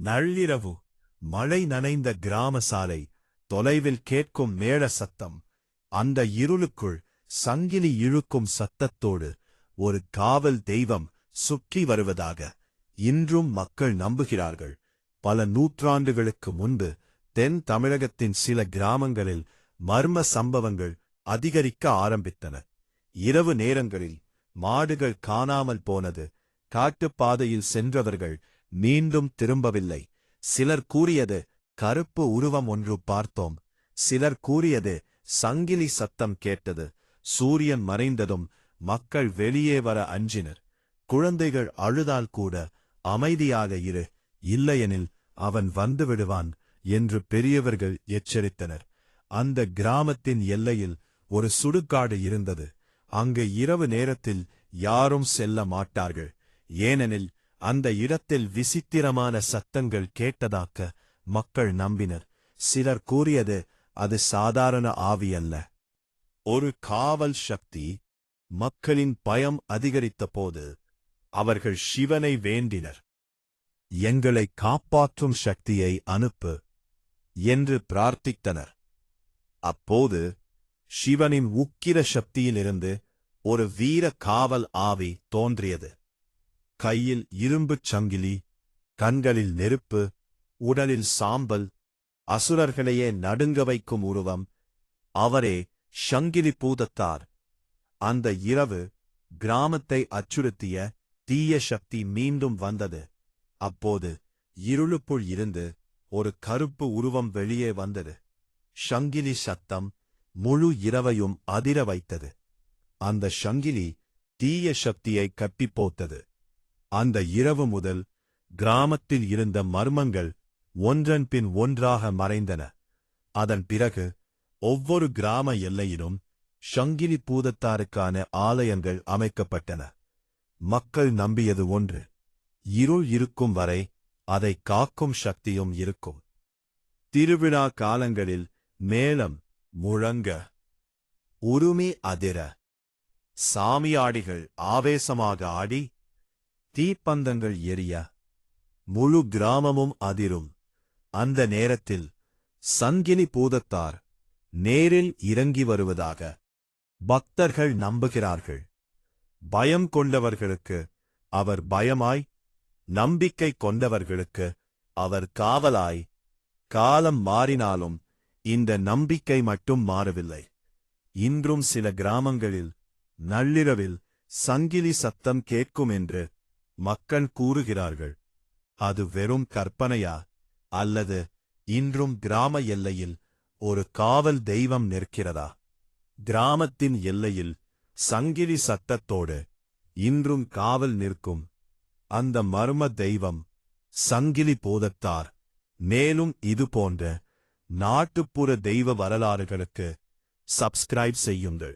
நள்ளிரவு மழை நனைந்த கிராம சாலை, தொலைவில் கேட்கும் மேள சத்தம். அந்த இருளுக்குள் சங்கிலி இழுக்கும் சத்தத்தோடு ஒரு காவல் தெய்வம் சுற்றி வருவதாக இன்றும் மக்கள் நம்புகிறார்கள். பல நூற்றாண்டுகளுக்கு முன்பு தென் தமிழகத்தின் சில கிராமங்களில் மர்ம சம்பவங்கள் அதிகரிக்க ஆரம்பித்தன. இரவு நேரங்களில் மாடுகள் காணாமல் போனது, காட்டுப்பாதையில் சென்றவர்கள் மீண்டும் திரும்பவில்லை. சிலர் கூறியது கருப்பு உருவம் ஒன்று பார்த்தோம், சிலர் கூறியது சங்கிலி சத்தம் கேட்டது. சூரியன் மறைந்ததும் மக்கள் வெளியே வர அஞ்சினர். குழந்தைகள் அழுதால் கூட அமைதியாக இரு, இல்லையெனில் அவன் வந்துவிடுவான் என்று பெரியவர்கள் எச்சரித்தனர். அந்த கிராமத்தின் எல்லையில் ஒரு சுடுகாடு இருந்தது. அங்கு இரவு நேரத்தில் யாரும் செல்ல மாட்டார்கள், ஏனெனில் அந்த இடத்தில் விசித்திரமான சத்தங்கள் கேட்டதாக்க மக்கள் நம்பினர். சிலர் கூறியது அது சாதாரண ஆவி அல்ல, ஒரு காவல் சக்தி. மக்களின் பயம் அதிகரித்தபோது அவர்கள் சிவனை வேண்டினர். எங்களை காப்பாற்றும் சக்தியை அனுப்பு என்று பிரார்த்தித்தனர். அப்போது சிவனின் உக்கிர சக்தியிலிருந்து ஒரு வீர காவல் ஆவி தோன்றியது. கையில் இரும்புச் சங்கிலி, கண்களில் நெருப்பு, உடலில் சாம்பல், அசுரர்களையே நடுங்க வைக்கும் உருவம். அவரே சங்கிலி பூதத்தார். அந்த இரவு கிராமத்தை அச்சுறுத்திய தீய சக்தி மீண்டும் வந்தது. அப்போது இருளுக்குள் இருந்து ஒரு கருப்பு உருவம் வெளியே வந்தது. சங்கிலி சத்தம் முழு இரவையும் அதிர வைத்தது. அந்த சங்கிலி தீய சக்தியை கட்டிப்போத்தது. அந்த இரவு முதல் கிராமத்தில் இருந்த மர்மங்கள் ஒன்றன் பின் ஒன்றாக மறைந்தன. அதன் பிறகு ஒவ்வொரு கிராம எல்லையிலும் சங்கிலி பூதத்தாருக்கான ஆலயங்கள் அமைக்கப்பட்டன. மக்கள் நம்பியது ஒன்று, இருள் இருக்கும் வரை அதை காக்கும் சக்தியும் இருக்கும். திருவிழா காலங்களில் மேளம் முழங்க, உருமி அதிர, சாமியாடிகள் ஆவேசமாக ஆடி, தீப்பந்தங்கள் எரிய, முழு கிராமமும் அதிரும். அந்த நேரத்தில் சங்கிலி பூதத்தார் நேரில் இறங்கி வருவதாக பக்தர்கள் நம்புகிறார்கள். பயம் கொண்டவர்களுக்கு அவர் பயமாய், நம்பிக்கை கொண்டவர்களுக்கு அவர் காவலாய். காலம் மாறினாலும் இந்த நம்பிக்கை மட்டும் மாறவில்லை. இன்றும் சில கிராமங்களில் நள்ளிரவில் சங்கிலி சத்தம் கேட்கும் என்று மக்கள் கூறுகிறார்கள். அது வெறும் கற்பனையா, அல்லது இன்றும் கிராம எல்லையில் ஒரு காவல் தெய்வம் நிற்கிறதா? கிராமத்தின் எல்லையில் சங்கிலி சத்தத்தோடு இன்றும் காவல் நிற்கும் அந்த மர்ம தெய்வம் சங்கிலி பூதத்தார். மேலும் இதுபோன்ற நாட்டுப்புற தெய்வ வரலாறுகளுக்கு சப்ஸ்கிரைப் செய்யுங்கள்.